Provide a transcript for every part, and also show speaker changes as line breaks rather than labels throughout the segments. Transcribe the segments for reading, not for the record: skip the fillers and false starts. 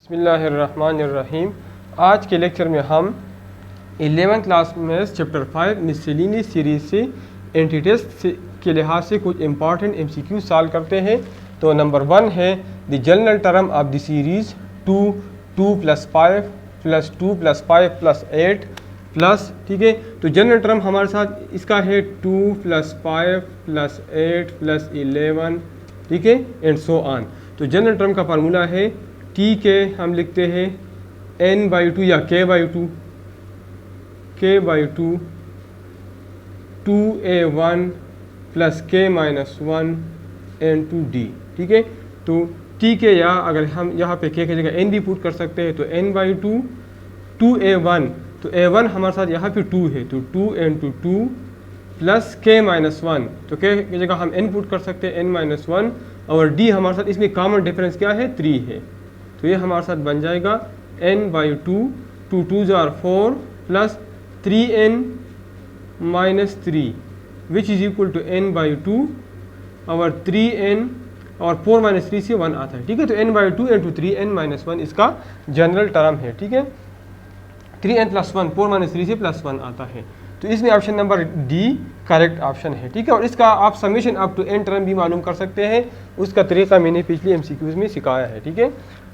बिस्मिल्लाहिर्रहमानिर्रहीम। आज के लेक्चर में हम 11th क्लास में चैप्टर 5 मिससेलेनियस सीरीज़ से एंटीटेस्ट के लिहाज से कुछ इंपॉर्टेंट MCQ सॉल्व करते हैं। तो नंबर 1 है the general term of the series 2 2 + 5 + 2 + 5 + 8 plus, ठीक है। तो जनरल टर्म हमारे साथ इसका है 2 + 5 + 8 + 11, ठीक है, एंड सो ऑन। तो जनरल टर्म का फार्मूला है टी के हम लिखते हैं n/2 या k/2 2a1 + k-1 n2d, ठीक है। तो टी के या अगर हम यहाँ पे k की जगह n भी पुट कर सकते हैं तो n/2 2a1, तो a1 हमारे साथ यहाँ पे 2 है तो 2 × 2 + k-1, तो k की जगह हम n पुट कर सकते हैं n-1, और d हमारे साथ इसमें कॉमन डिफरेंस क्या है 3 है, तो ये हमारे साथ बन जाएगा n/2 2 2s are 4 + 3n - 3 which is equal to n/2 और 3n और 4 - 3 से 1 आता है, ठीक है। तो n/2 × 3n - 1 इसका जनरल टर्म है, ठीक है। 3n + 1 4 - 3 से +1 आता है, तो इसमें option number D correct option है, ठीक है। और इसका आप summation up to n term भी मालूम कर सकते हैं, उसका तरीका मैंने पिछली MCQs में सिखाया है, ठीक है।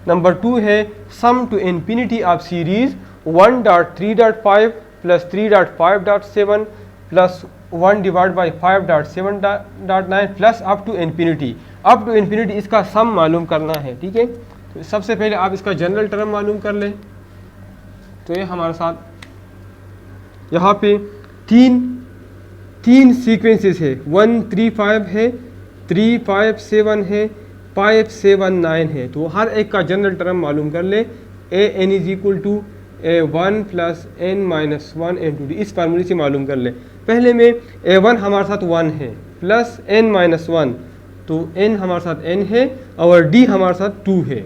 नंबर 2 है sum to infinity of series 1.3.5 + 3.5.7 + 1/5.7.9 plus up to infinity. Up to infinity इसका सम मालूम करना है, ठीक है। तो सबसे पहले आप इसका जनरल टर्म मालूम कर लें। तो ये हमारे साथ यहाँ पे तीन सीक्वेंसेस है, 1 3 5 है, 3 5 7 है, 5 7 9 है। तो हर एक का जनरल टर्म मालूम कर ले। an = a1 + n - 1 × d, इस फार्मूले से मालूम कर ले। पहले में a1 हमारे साथ 1 है प्लस n - 1, तो n हमारे साथ n है और d हमारे साथ 2 है।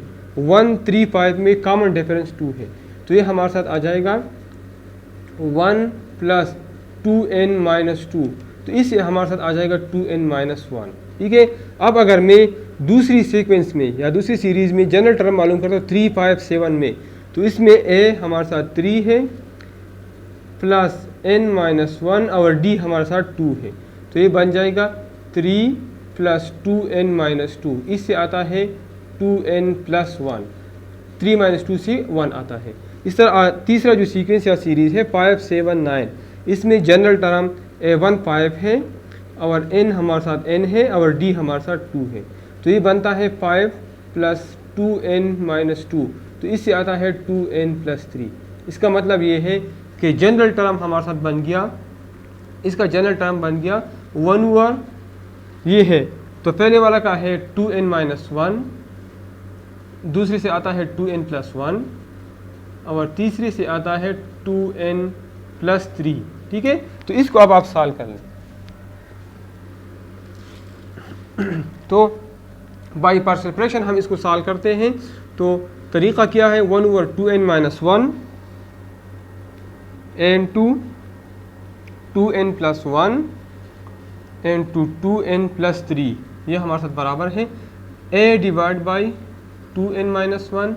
1 3 5 में कॉमन डिफरेंस 2 है, तो ये हमारे साथ आ जाएगा 1 + 2n - 2, तो इससे हमारे साथ आ जाएगा 2n - 1, ठीक है। अब अगर मैं दूसरी सीक्वेंस में या दूसरी सीरीज़ में जनरल टर्म मालूम करता हूँ 3 5 7 में, तो इसमें a हमारे साथ 3 है प्लस n - 1 और d हमारे साथ 2 है, तो ये बन जाएगा 3 + 2n - 2, इससे आता है 2n + 1, 3 - 2 से 1 आता है। इस तरह तीसरा जो सीक्वेंस या सीरीज़ है 5 7 9, इसमें जनरल टर्म a1 5 है और n हमारे साथ n है और d हमारे साथ 2 है, तो ये बनता है 5 + 2n - 2, तो इससे आता है 2n + 3। इसका मतलब ये है कि जनरल टर्म हमारे साथ बन गया, इसका जनरल टर्म बन गया 1 ओवर ये है, तो पहले वाला का है 2n - 1, दूसरे से आता है 2n + 1 और तीसरे से आता है 2n + 3, ठीक है। तो इसको अब आप सॉल्व कर लें। तो बाई परसेप्शन हम इसको सॉल्व करते हैं। तो तरीक़ा क्या है, 1 over 2n - 1 and 2n + 1 and 2n + 3, ये हमारे साथ बराबर है a divide by 2n - 1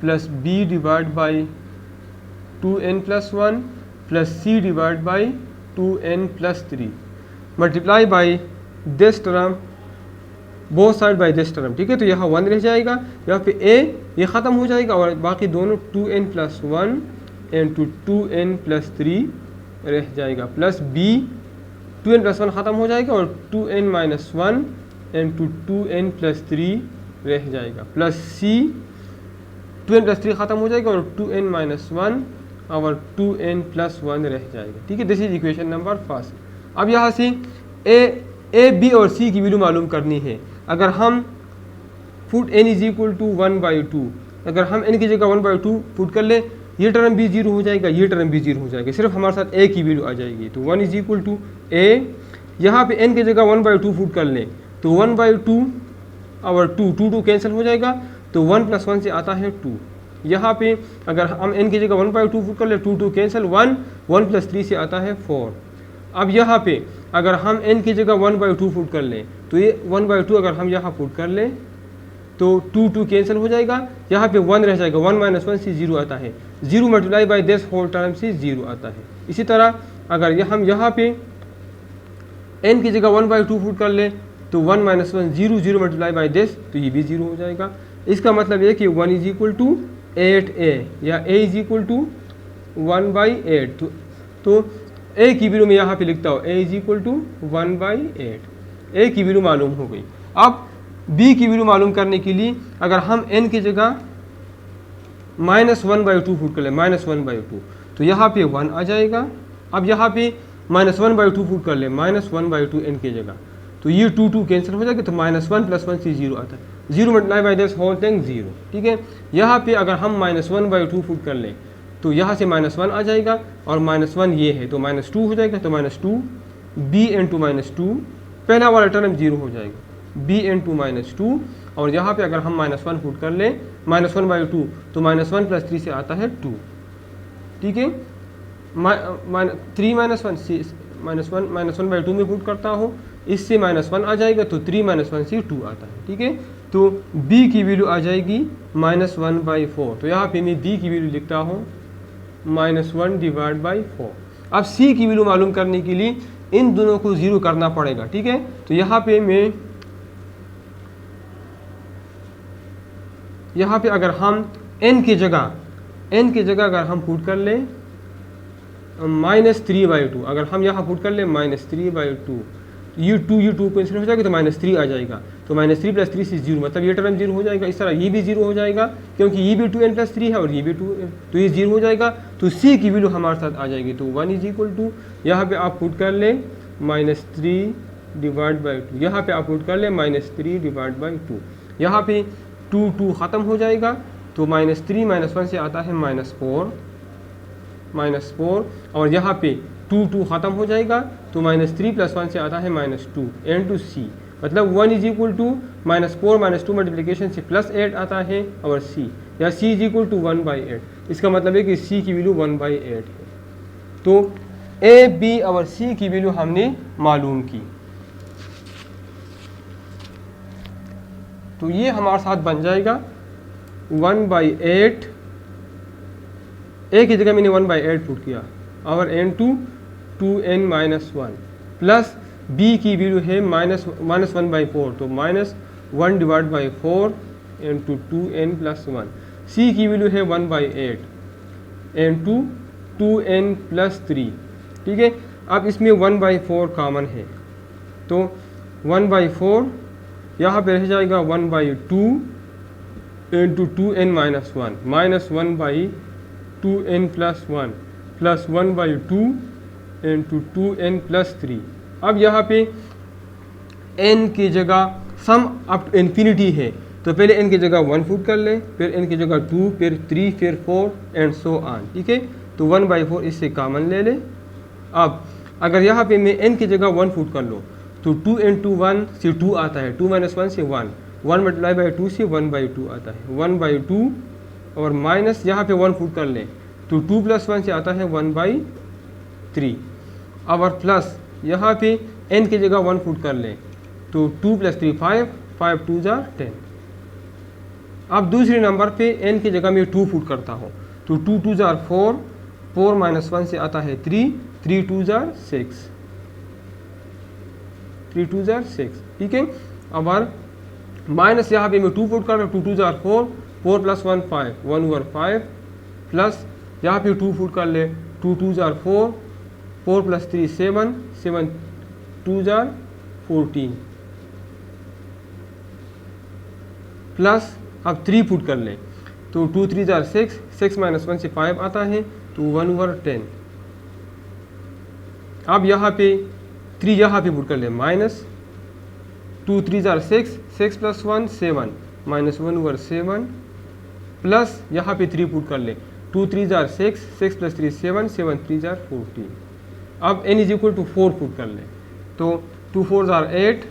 plus b divide by 2n + 1 plus c divide by 2n + 3 multiply by this term both side by this term, ठीक है। तो यहाँ 1 रह जाएगा, यहाँ पे a ये ख़त्म हो जाएगा और बाकी दोनों 2n + 1 and 2n + 3 रह जाएगा, प्लस b 2n + 1 ख़त्म हो जाएगा और 2n - 1 and 2n + 3 रह जाएगा, प्लस c 2n + 3 ख़त्म हो जाएगा और 2n - 1 और 2n + 1 रह जाएगा, ठीक है। This is equation number first. अब यहाँ से a b और c की वैल्यू मालूम करनी है। अगर हम पुट n = 1/2, अगर हम n की जगह 1/2 पुट कर ले, ये टर्म भी 0 हो जाएगा, ये टर्म भी 0 हो जाएगा, सिर्फ हमारे साथ a की वैल्यू आ जाएगी। तो 1 = a, यहाँ पे n की जगह 1/2 पुट कर लें तो 1/2 और 2 कैंसिल हो जाएगा, तो 1 + 1 से आता है 2। यहाँ पे अगर हम n की जगह 1/2 पुट कर ले, 2 कैंसिल, 1 + 3 से आता है 4। अब यहाँ पे अगर हम n की जगह 1/2 पुट कर लें, तो ये 1/2 अगर हम यहाँ पुट कर लें तो 2 2 कैंसिल हो जाएगा, यहाँ पे 1 रह जाएगा, 1 माइनस 1 से 0 आता है, 0 multiply by this whole term से 0 आता है। इसी तरह अगर हम यहाँ पे n की जगह 1/2 पुट कर ले तो 1 माइनस 1 0 0 मल्टीप्लाई बाई दिस, तो ये भी 0 हो जाएगा। इसका मतलब ये कि 1 इज इक्वल टू 8a या a इज इक्वल टू 1/8। तो a की वैल्यू मैं यहाँ पे लिखता हूँ, a is equal to 1/8, a की वैल्यू मालूम हो गई। अब b की वैल्यू मालूम करने के लिए अगर हम n की जगह -1/2 पुट कर ले, -1/2, तो यहाँ पे 1 आ जाएगा। अब यहाँ पे -1/2 पुट कर ले, -1/2 n की जगह, तो ये 2 2 कैंसिल हो जाएगा, तो -1 + 1 से 0 आता है, 0 multiply by this whole thing 0। ठीक है, यहाँ पे अगर हम -1/2 पुट कर लें तो यहाँ से -1 आ जाएगा और -1 ये है तो -2 हो जाएगा, तो -2 b × -2, पहला वाला टर्म 0 हो जाएगा, b × -2, और यहाँ पे अगर हम -1 पुट कर लें, -1/2, तो -1 + 3 से आता है 2। ठीक है, 3 -1 -1/2 में पुट करता हो, इससे -1 आ जाएगा, तो 3 - 1 से 2 आता है। ठीक है, तो b की वैल्यू आ जाएगी -1/4, तो यहाँ पे मैं b की वैल्यू लिखता हूँ -1/4। अब c की वैल्यू मालूम करने के लिए इन दोनों को 0 करना पड़ेगा। ठीक है, तो यहाँ पे अगर हम n की जगह अगर हम पुट कर लें -3/2, अगर हम यहाँ पुट कर लें -3/2, ये 2 कैंसिल हो जाएगा, तो -3 आ जाएगा, तो -3 + 3 से 0, मतलब ये टर्म 0 हो जाएगा। इस तरह ये भी 0 हो जाएगा, क्योंकि ये भी 2n + 3 है और ये भी 2, तो ये 0 हो जाएगा। तो c की वैल्यू हमारे साथ आ जाएगी, तो 1 इज इक्वल टू, यहाँ पे आप पुट कर लें -3/2, यहाँ पे आप पुट कर लें -3/2, यहाँ पे 2 2 ख़त्म हो जाएगा, तो -3 - 1 से आता है -4, और यहाँ पे 2 2 ख़त्म हो जाएगा, तो -3 + 1 से आता है -2 × c, मतलब 1 इज इक्वल टू -4 - 2 मल्टीप्लिकेशन से +8 आता है, और c या c इज इक्वल टू 1/8। इसका मतलब है कि c की वैल्यू 1/8 है। तो a, b और c की वैल्यू हमने मालूम की, तो ये हमारे साथ बन जाएगा 1/8, a की जगह मैंने 1/8 पुट किया, और n2 2n - 1 प्लस b की वैल्यू है -1/4, तो -1/4 × 2n + 1, c की वैल्यू है 1/8 × 2n + 3। ठीक है, अब इसमें 1/4 कॉमन है, तो 1/4 यहाँ पे रह जाएगा 1/2 × 2n - 1 -1/2n + 1 प्लस 1/2 × 2n + 3। अब यहाँ पे n की जगह सम अप टू इन्फिनिटी है, तो पहले n की जगह 1 पुट कर लें, फिर n की जगह 2, फिर 3, फिर 4 एंड सो ऑन। ठीक है, तो 1/4 इससे कॉमन ले लें। अब अगर यहाँ पे मैं n की जगह 1 पुट कर लूँ, तो 2 × 1 से 2 आता है, 2 - 1 से 1, 1 मल्टीप्लाई बाई 2 से 1/2 आता है, 1/2, और माइनस यहाँ पे 1 पुट कर लें, तो 2 + 1 से आता है 1/3। अब और प्लस यहाँ पे n की जगह 1 पुट कर लें, तो 2 + 3 5, 5 2 = 10। अब दूसरे नंबर पे n की जगह मैं 2 पुट करता हूँ, तो 2 2 = 4, 4 - 1 से आता है 3, 3 2 = 6, 3 2 = 6। ठीक है, अब और माइनस यहाँ पे मैं 2 पुट कर रहा हूँ, 2 2 = 4, 4 + 1 5, 1/5, प्लस यहाँ पे 2 पुट कर ले, 2 2 = 4, 4 + 3 7, 7 2 = 14, प्लस अब 3 पुट कर लें, तो 2 3 = 6, 6 - 1 से 5 आता है, तो 1/10। अब यहाँ पे 3 यहाँ पे पुट कर लें, माइनस 2 3 = 6, 6 + 1 7, -1/7, प्लस यहाँ पे 3 पुट कर लें, 2 3 = 6, 6 + 3 7, 7 3 = 14। अब n = 4 पुट कर लें, तो 2 4 = 8,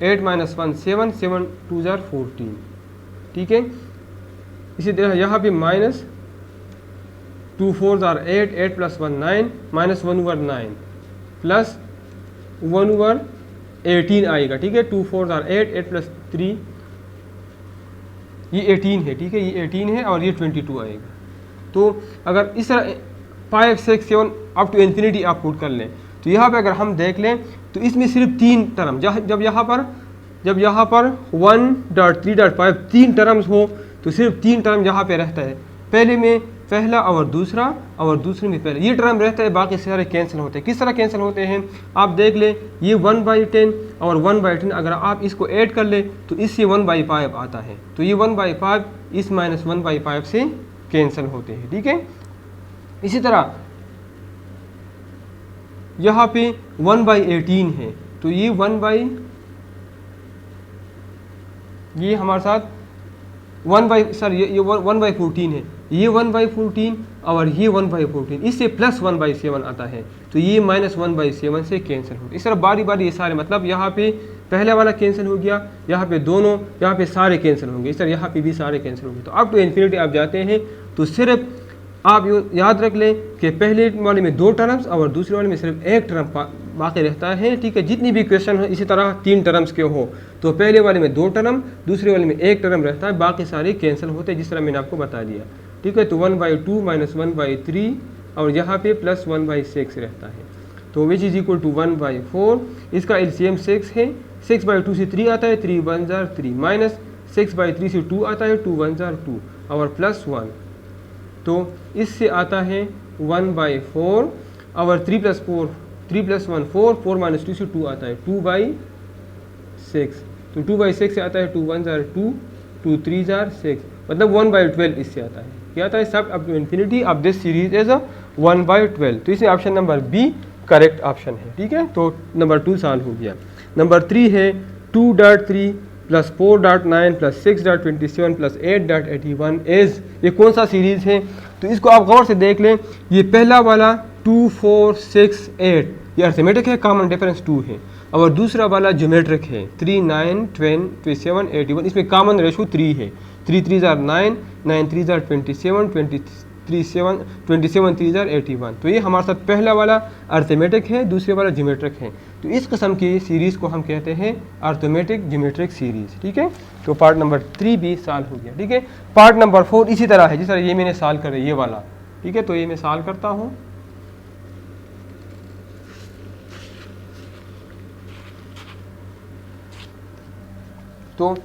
8 - 1 7, 7 2 = 14। ठीक है, इसी तरह यहाँ पे माइनस 2 4 = 8, 8 + 1 9, -1/9, प्लस 1/18 आएगा। ठीक है, 2 4 = 8, 8 + 3 ये 18 है, ठीक है, ये 18 है और ये 22 आएगा। तो अगर इस तरह 5 6 7 अप टू इन्फिनिटी आप पुट कर लें तो यहाँ पे अगर हम देख लें तो इसमें सिर्फ 3 टर्म, जब यहाँ पर 1.3.5 3 टर्म्स हो तो सिर्फ 3 टर्म यहाँ पे रहता है, पहले में पहला और दूसरे में पहला, ये टर्म रहता है, बाकी सारे कैंसिल होते हैं। किस तरह कैंसिल होते हैं आप देख लें, ये 1/10 और 1/10 अगर आप इसको ऐड कर ले तो इससे 1/5 आता है, तो ये 1/5 इस माइनस 1/5 से कैंसिल होते हैं, ठीक है। इसी तरह यहाँ पे 1/18 है तो ये ये हमारे साथ 1/14 है, ये 1/14 और ये 1/14, इससे प्लस 1/7 आता है तो ये माइनस 1/7 से कैंसिल होता है। इस तरह बारी बारी ये सारे, मतलब यहाँ पे पहले वाला कैंसिल हो गया, यहाँ पे दोनों, यहाँ पे सारे कैंसिल होंगे, इस तरह यहाँ पे भी सारे कैंसिल होंगे। तो अप टू इन्फिनिटी आप जाते हैं तो सिर्फ आप याद रख लें कि पहले वाले में 2 टर्म्स और दूसरे वाले में सिर्फ 1 टर्म बाकी रहता है, ठीक है। जितनी भी क्वेश्चन हो इसी तरह 3 टर्म्स के हो तो पहले वाले में 2 टर्म, दूसरे वाले में 1 टर्म रहता है, बाकी सारे कैंसिल होते हैं, जिस तरह मैंने आपको बता दिया, ठीक है। तो 1/2 माइनस 1/3 और यहाँ पे प्लस 1/6 रहता है, तो विच इज इक्वल टू 1/4। इसका एलसीएम 6 है, 6/2 से 3 आता है, 3 1 जार 3, माइनस 6/3 से 2 आता है, 2 1 जार 2 और प्लस 1, तो इससे आता है 1/4 और 3 + 1 4, 4 - 2 से 2 आता है 2/6, तो 2/6 से आता है 2 1 जार 2, 2 3 जार 6, मतलब 1/12 इससे आता है, क्या आता है sum up to infinity of this series is 1/12। तो इसमें option number B correct option है, ठीक है। तो नंबर 2 सॉल्व हो गया। नंबर 3 है 2.3 + 4.9 + 6.27 + 8.81 इज, ये कौन सा सीरीज है, तो इसको आप गौर से देख लें। ये पहला वाला 2 4 6 8 ये अर्थमेटिक है, कॉमन डिफरेंस 2 है, और दूसरा वाला ज्योमेट्रिक है 3 9 10 27 81, इसमें कॉमन रेशो 3 है, 3 3 जार 9, 9 3 जार 27, 27 3 जार 81। तो ये हमारे साथ पहला वाला अर्थमेटिक है, दूसरे वाला ज्योमेट्रिक है, तो इस किस्म की सीरीज़ को हम कहते हैं अर्थमेटिक ज्योमेट्रिक सीरीज़, ठीक है। तो पार्ट नंबर 3 भी सॉल्व हो गया, ठीक है। पार्ट नंबर 4 इसी तरह है, जिस तरह ये मैंने सॉल्व करे ये वाला, ठीक है। तो ये मैं सॉल्व करता हूँ, तो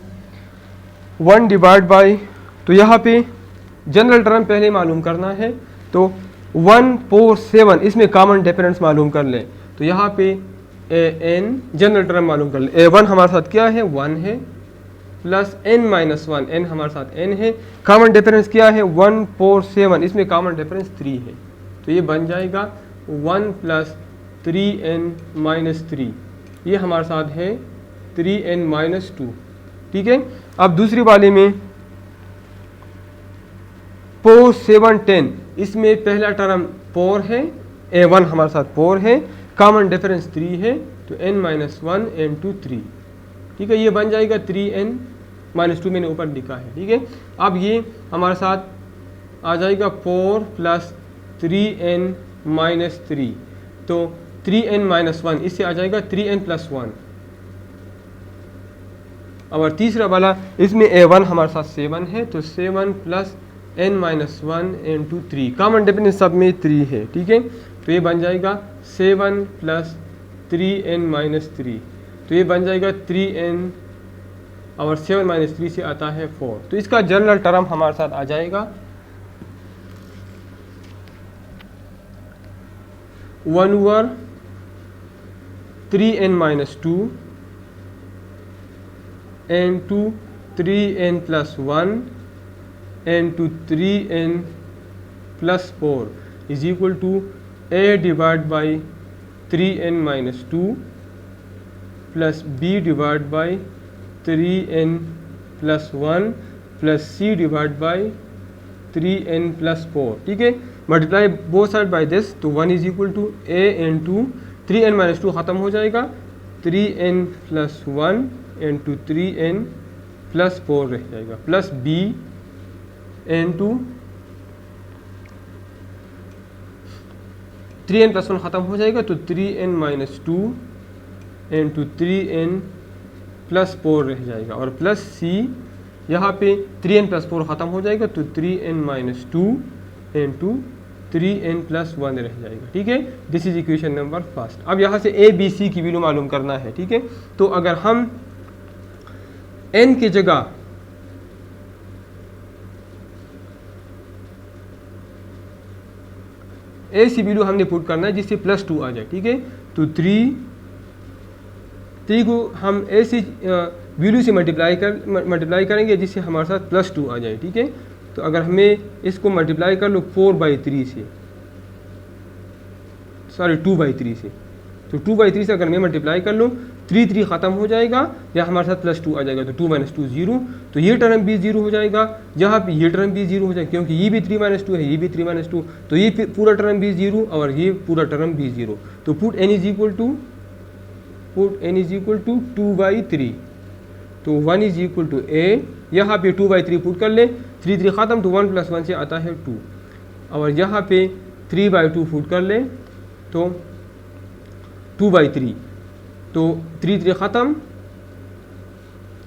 1 डिवाइड बाई, तो यहाँ पे जनरल टर्म पहले मालूम करना है, तो 1 4 7 इसमें कॉमन डिफरेंस मालूम कर लें, तो यहाँ पे an जनरल टर्म मालूम कर लें। a1 हमारे साथ क्या है 1 है, प्लस n - 1, n हमारे साथ n है, कॉमन डिफरेंस क्या है 1 4 7, इसमें कॉमन डिफरेंस 3 है, तो ये बन जाएगा 1 + 3n - 3, ये हमारे साथ है 3n - 2, ठीक है। अब दूसरी वाले में 4 7 10, इसमें पहला टर्म 4 है, a1 हमारे साथ 4 है, कॉमन डिफरेंस 3 है, तो n - 1 n 2 3, ठीक है। ये बन जाएगा 3n - 2 मैंने ऊपर लिखा है, ठीक है। अब ये हमारे साथ आ जाएगा 4 + 3n - 3, तो 3n - 1 इससे आ जाएगा 3n + 1, और तीसरा वाला इसमें a1 हमारे साथ 7 है, तो 7 + n - 1 n 2 3, कॉमन डिफरेंस सब में 3 है, ठीक है। तो ये बन जाएगा 7 + 3n - 3, तो ये बन जाएगा 3n और 7 - 3 से आता है 4, तो इसका जनरल टर्म हमारे साथ आ जाएगा 1/3n - 2 n 2 3n + 1 n 2 3n + 4 is equal to a divided by 3n - 2 plus b divided by 3n + 1 plus c divided by 3n + 4, ठीक है। Multiply both side by this, तो 1 is equal to a into 3n - 2 ख़त्म हो जाएगा, 3n + 1 into 3n + 4 रह जाएगा, plus b into 3n + 1 ख़त्म हो जाएगा, तो 3n - 2 into 3n + 4 रह जाएगा, और प्लस c यहाँ पे 3n+4 ख़त्म हो जाएगा तो 3n-2 इंटू 3n+1 रह जाएगा। ठीक है, this is equation number first. अब यहाँ से ए बी सी की वैल्यू मालूम करना है। ठीक है, तो अगर हम n की जगह ए सी वैल्यू हमने पुट करना है जिससे +2 आ जाए। ठीक है, तो 3 को हम ए सी वैल्यू से मल्टीप्लाई करेंगे जिससे हमारे साथ +2 आ जाए। ठीक है, तो अगर हमें इसको मल्टीप्लाई कर लो 4/3 से, सॉरी 2/3 से, तो 2/3 से अगर मैं मल्टीप्लाई कर लूँ 3 ख़त्म हो जाएगा या हमारे साथ +2 आ जाएगा, तो 2 - 2 0, तो ये टर्म भी 0 हो जाएगा, यहाँ पे ये टर्म भी 0 हो जाएगा क्योंकि ये भी 3 - 2 है, ये भी 3 - 2, तो ये पूरा टर्म भी 0 और ये पूरा टर्म भी 0। तो put n is equal to 2/3, तो 1 इज इक्वल टू a, यहाँ पे 2/3 पुट कर ले, 3 ख़त्म, तो 1 + 1 से आता है 2, और यहाँ पे 3/2 पुट कर ले तो 2/3, तो 3 ख़त्म,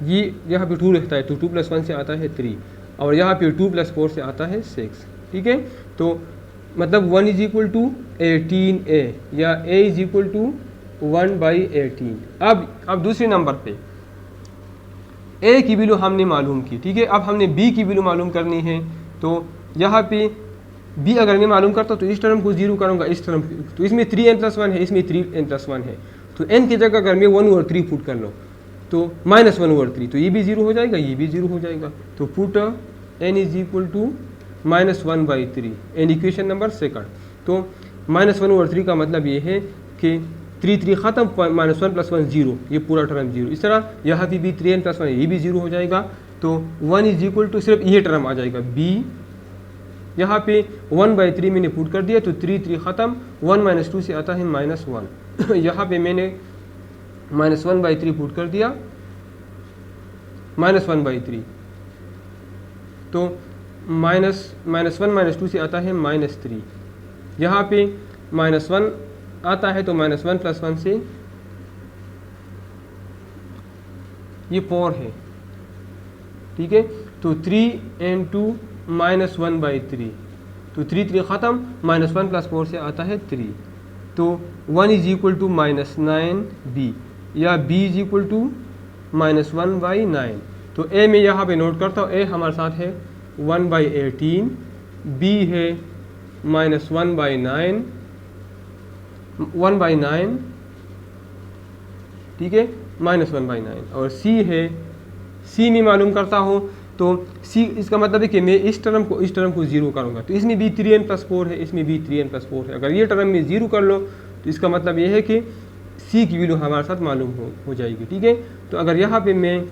ये यहाँ पे 2 रहता है तो 2 + 1 से आता है 3, और यहाँ पे 2 + 4 से आता है 6। ठीक है, तो मतलब 1 इज इक्वल टू 18a या a इज इक्वल टू 1/18। अब दूसरे नंबर पे a की वैल्यू हमने मालूम की। ठीक है, अब हमने b की वैल्यू मालूम करनी है, तो यहाँ पे b अगर मैं मालूम करता तो इस टर्म को 0 करूँगा, इस टर्म, तो इसमें 3n+1 है, इसमें 3n+1 है, तो n की जगह अगर मैं 1/3 पुट कर लो तो -1/3, तो ये भी 0 हो जाएगा, ये भी 0 हो जाएगा, तो put n is equal to -1/3 in equation number second. तो -1/3 का मतलब ये है कि 3 ख़त्म, -1 + 1 0, ये पूरा टर्म 0। इस तरह यहाँ पे भी 3n+1 ये भी 0 हो जाएगा, तो 1 इज इक्वल टू सिर्फ ये टर्म आ जाएगा b, यहाँ पे 1/3 मैंने पुट कर दिया, तो 3 ख़त्म, 1 - 2 से आता है -1 यहाँ पे मैंने -1/3 पुट कर दिया, -1/3, तो -1 - 2 से आता है -3, यहाँ पे -1 आता है तो -1 + 1 से ये 4 है। ठीक है, तो 3 × -1/3, तो 3 ख़त्म, -1 + 4 से आता है 3, तो 1 इज इक्वल टू -9b या b इज इक्वल टू -1/9। तो a में यहाँ पे नोट करता हूँ, a हमारे साथ है 1/18, b है -1/9, ठीक है, -1/9, और c है, c में मालूम करता हूँ, तो c इसका मतलब है कि मैं इस टर्म को 0 करूँगा, तो इसमें भी 3n+4 है, इसमें भी 3n+4 है। अगर ये टर्म में 0 कर लो तो इसका मतलब ये है कि c की वैल्यू हमारे साथ मालूम हो जाएगी। ठीक है, तो अगर यहाँ पे मैं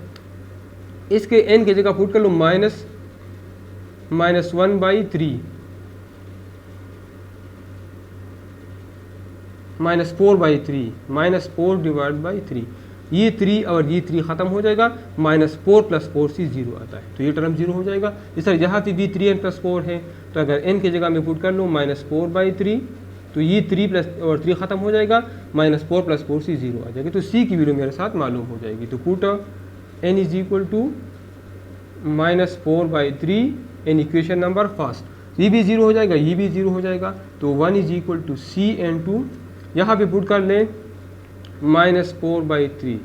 इसके n की जगह पुट कर लूँ -1/3, -4/3, -4/3, ये 3 और ये 3 ख़त्म हो जाएगा, -4 + 4 से 0 आता है, तो ये टर्म 0 हो जाएगा। इस तरह यहाँ पे भी 3n+4 है, तो अगर n की जगह मैं पुट कर लूँ -4/3, तो ये 3 और 3 ख़त्म हो जाएगा, -4 + 4 से 0 आ जाएगा, तो c की वैल्यू मेरे साथ मालूम हो जाएगी। तो put n is equal to -4/3 in equation number first, ये भी 0 हो जाएगा, ये भी 0 हो जाएगा, तो 1 इज इक्वल टू c × यहाँ पे पुट कर लें -4/3,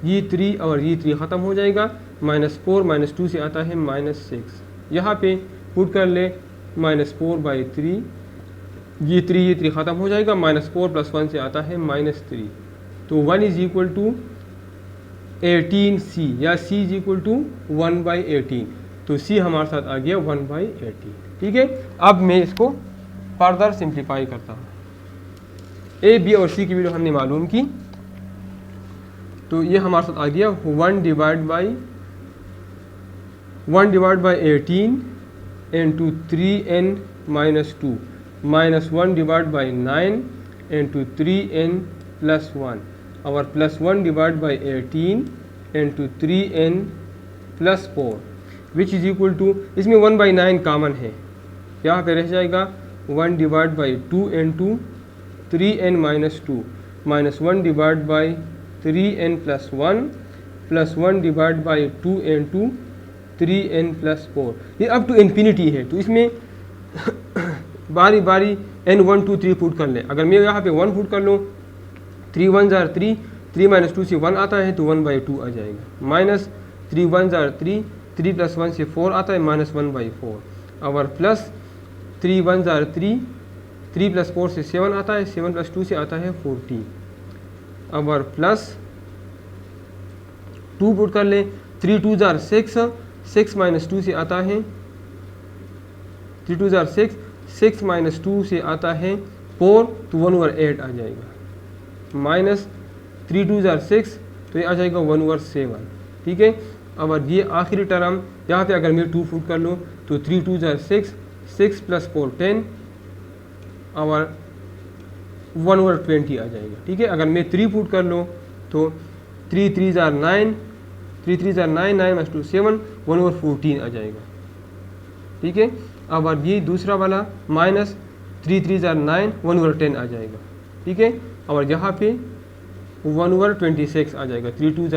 ये 3 और ये 3 ख़त्म हो जाएगा, -4 - 2 से आता है -6, यहाँ पे पुट कर ले -4/3, ये 3 ख़त्म हो जाएगा, -4 + 1 से आता है -3, तो 1 इज इक्वल टू 18c या c इज इक्वल टू 1/18, तो c हमारे साथ आ गया 1/18। ठीक है, अब मैं इसको फर्दर सिंप्लीफाई करता हूँ। a, b और c की वैल्यू हमने मालूम की, तो ये हमारे साथ आ गया 1/18 इंटू 3n - 2 -1/9 इंटू 3n + 1 और +1/18 into 3n + 4 which is equal to, इसमें 1/9 कॉमन है, यहाँ पे रह जाएगा 1/2 into 3n - 2 -1/3n + 1 +1/2 into 3n+4, ये अप टू इन्फिनिटी है। तो इसमें बारी बारी n 1 2 3 पुट कर लें। अगर मैं यहाँ पे 1 पुट कर लूँ, 3 1 जार 3, 3 - 2 से 1 आता है तो 1/2 आ जाएगा, माइनस 3 1 जार 3, 3 + 1 से 4 आता है -1/4, और प्लस 3 1 जार 3, 3 + 4 से 7 आता है, 7 + 2 से आता है 14, और प्लस 2 पुट कर लें, 3 2 जार 6, 6 - 2 से आता है 3 2 जार 6, 6 - 2 से आता है 4, तो 1/8 आ जाएगा, माइनस 3 2 जार 6, तो ये आ जाएगा 1/7, ठीक है। अब ये आखिरी टर्म यहाँ पे अगर मैं 2 पुट कर लूँ तो 3 2 जार 6, 6 + 4 10, और 1/20 आ जाएगा, ठीक है। अगर मैं 3 पुट कर लूँ तो 3 3 जार 9, 3 3 जार 9, 9 - 2 7, 1/14 आ जाएगा, ठीक है। अब ये दूसरा वाला माइनस 3 3 जार 9, 1/10 आ जाएगा, ठीक है। और यहाँ पे 1/26 आ जाएगा, 3 3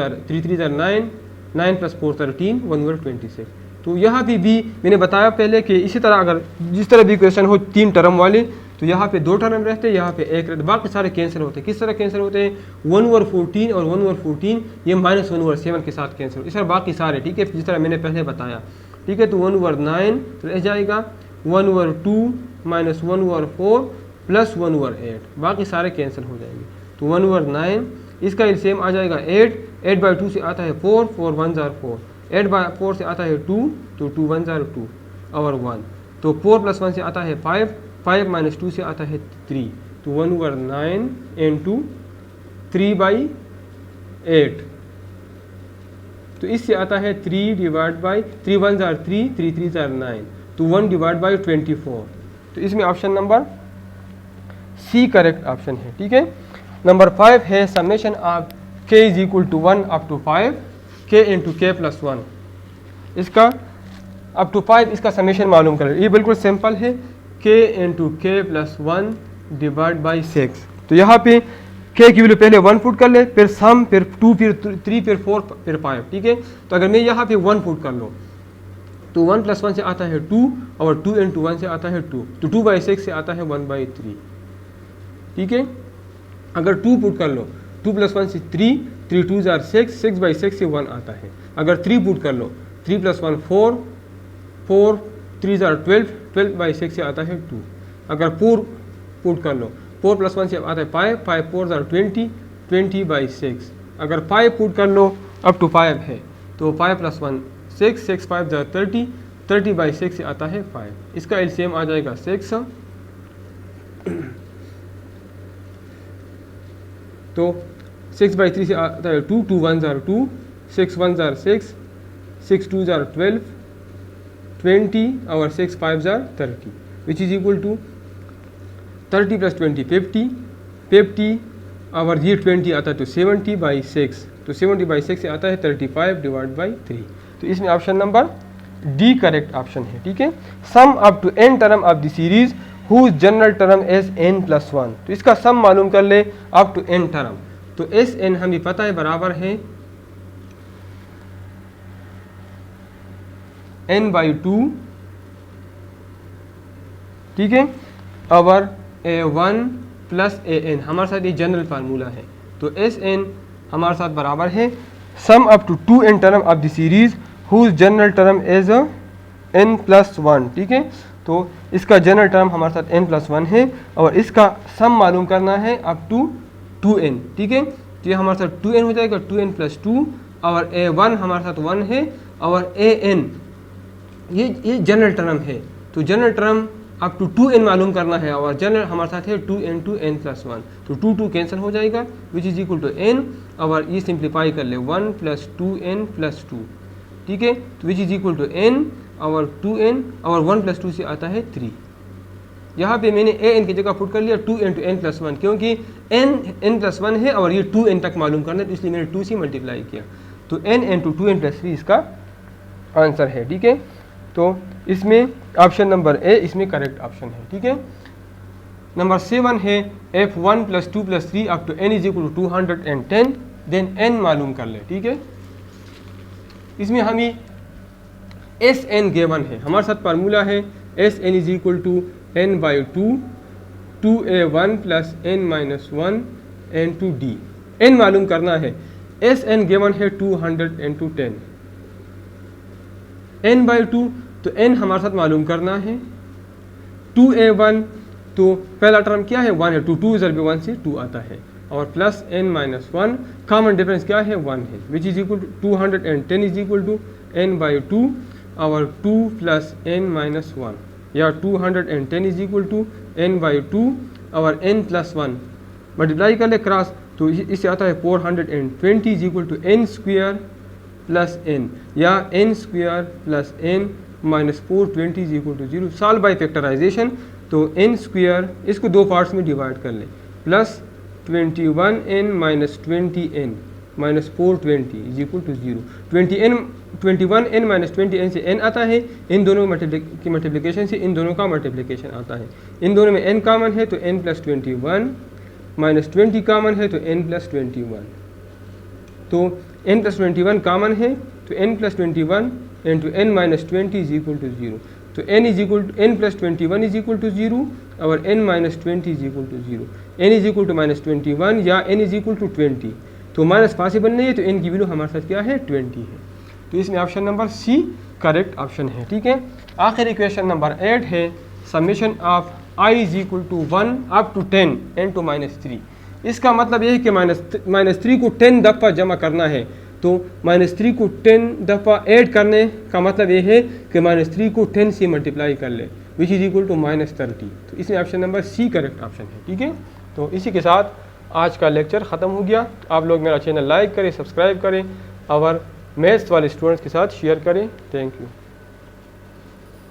जार 9, 9 + 4 13, 1/26। तो यहाँ पे भी मैंने बताया पहले कि इसी तरह अगर जिस तरह भी क्वेश्चन हो 3 टर्म वाले, तो यहाँ पे 2 टर्म रहते हैं, यहाँ पे 1 रहते, बाकी सारे कैंसिल होते हैं। किस तरह कैंसिल होते हैं? 1/14 और 1/14 ये -1/7 के साथ कैंसिल, इस तरह बाकी सारे, ठीक है, जिस तरह मैंने पहले बताया, ठीक है। तो 1/9 रह जाएगा, 1/2 - 1/4 + 1/8, बाकी सारे कैंसिल हो जाएंगे। तो 1/9 इसका एलसीएम आ जाएगा 8, 8/2 से आता है 4, 4 1 जार 4, 8/4 से आता है 2, तो 2 1 जार 2, और 1, तो 4 + 1 से आता है 5, 5 - 2 से आता है 3, तो 1/9 × 3/8, तो इससे आता है 3 1 जार 3, 3 3 जार 9, तो 1/24। तो इसमें option number C correct option है, ठीक है। नंबर 5 है summation of k = 1 up to 5, k × k + 1, इसका अप टू 5 इसका समेशन मालूम करें। ये बिल्कुल सिंपल है, k × k + 1 / 6। तो यहाँ पे k की वैल्यू पहले 1 पुट कर ले, फिर सम, फिर 2, फिर 3, फिर 4, फिर 5, ठीक है। तो अगर मैं यहाँ पे 1 पुट कर लूँ तो 1 + 1 से आता है 2, और 2 × 1 से आता है 2, तो 2/6 से आता है 1/3, ठीक है। अगर 2 पुट कर लो, 2 + 1 से 3, 3 2 जार 6, 6/6 से 1 आता है। अगर 3 पुट कर लो, 3 + 1 4, 4 3 जार 12, 12/6 से आता है 2। अगर 4 पुट कर लो, 4 + 1 से आता है 5, 5 4 जार 20, 20/6। अगर 5 पुट कर लो अप टू 5 है, तो 5 + 1 6, 6 5 जार 30, 30/6 से आता है 5, इसका एलसीएम आ जाएगा 6। तो 6/3 से आता है 2, 2 1 जार 2, 6 1 जार 6, 6 2 जार 12, 20, और 6 5 जार 30, विच इज इक्वल टू 30 + 20 50, 50, और ये 20 आता है तो 70/6, तो 70/6 से आता है 35/3। तो इसमें option number D correct option है, ठीक है। Sum up to n term of the series whose general term as n + 1, तो इसका सम मालूम कर ले अप टू n टर्म। तो Sn हमें पता है बराबर है n/2, ठीक है, और a1 + an हमारे साथ ये जनरल फार्मूला है। तो Sn हमारे साथ बराबर है sum up to 2n term of the series whose general term as n + 1, ठीक है। तो इसका जनरल टर्म हमारे साथ n + 1 है, और इसका सम मालूम करना है अप टू 2n, ठीक है। तो ये हमारे साथ 2n हो जाएगा, 2n + 2, और a1 हमारे साथ 1 है, और an ये जनरल टर्म है। तो general term up to 2n मालूम करना है, और जनरल हमारे साथ है 2n × n + 1, तो 2 2 कैंसिल हो जाएगा, which is equal to n, और ये सिंप्लीफाई कर ले 1 + 2n + 2, ठीक है। तो which is equal to n, और 2n, और 1 + 2 से आता है 3। यहाँ पे मैंने an की जगह पुट कर लिया 2n × n + 1, क्योंकि n + 1 है और ये 2n तक मालूम करना है, तो इसलिए मैंने 2 से मल्टीप्लाई किया। तो n × 2n + 3 इसका आंसर है, ठीक है। तो इसमें ऑप्शन नंबर ए इसमें करेक्ट ऑप्शन है, ठीक है। नंबर 7 है f1 + 2 + 3 up to n = 210, then n मालूम कर ले, ठीक है। इसमें हमें एस एन गिवन है, हमारे साथ फार्मूला है S N is equal to N by two, 2a1 plus N minus 1 into D. N मालूम करना है, एस एन गिवन है 200 इंटू 10, एन बाई 2, तो एन हमारे साथ मालूम करना है 2a1, तो पहला टर्म क्या है 1 है, 2 ज़रब 1 से 2 आता है, और plus N minus 1, common difference क्या है 1 है, which is equal to 210 is equal to N by 2 और 2 प्लस एन माइनस 1, या 210 is equal to N by 2 और एन प्लस 1 मल्टीप्लाई कर ले क्रॉस, तो इससे आता है 420 is equal to n square plus n, या n square plus N minus 420 is equal to 0। Solve by factorization, तो एन स्क्वायर इसको दो पार्ट्स में डिवाइड कर लें, plus 21n minus 20n minus 420 is equal to 0। 21n minus 20n से n आता है, इन दोनों की मल्टीप्लिकेशन से इन दोनों का मल्टीप्लिकेशन आता है, इन दोनों में n कॉमन है तो n प्लस 21 माइनस 20 कॉमन है तो n प्लस 21, तो n प्लस 21 कॉमन है तो n plus 21 into n minus 20 is equal to 0, तो n is equal to n plus 21 is equal to 0 और n minus 20 is equal to 0, n is equal to minus 21 या n is equal to 20, तो minus possible नहीं है, तो n की value हमारे साथ क्या है 20 है, तो इसमें option number C correct option है। ठीक है, आखिरी क्वेश्चन नंबर 8 है, summation of i is equal to 1 up to 10 n two minus 3। इसका मतलब ये है कि माइनस 3 को 10 दफ़ा जमा करना है, तो माइनस 3 को 10 दफ़ा ऐड करने का मतलब ये है कि माइनस 3 को 10 से मल्टीप्लाई कर ले, which is equal to minus 30, तो इसमें option number C correct option है। ठीक है, तो इसी के साथ आज का लेक्चर ख़त्म हो गया। आप लोग मेरा चैनल लाइक करें, सब्सक्राइब करें और मैथ्स वाले स्टूडेंट्स के साथ शेयर करें। Thank you.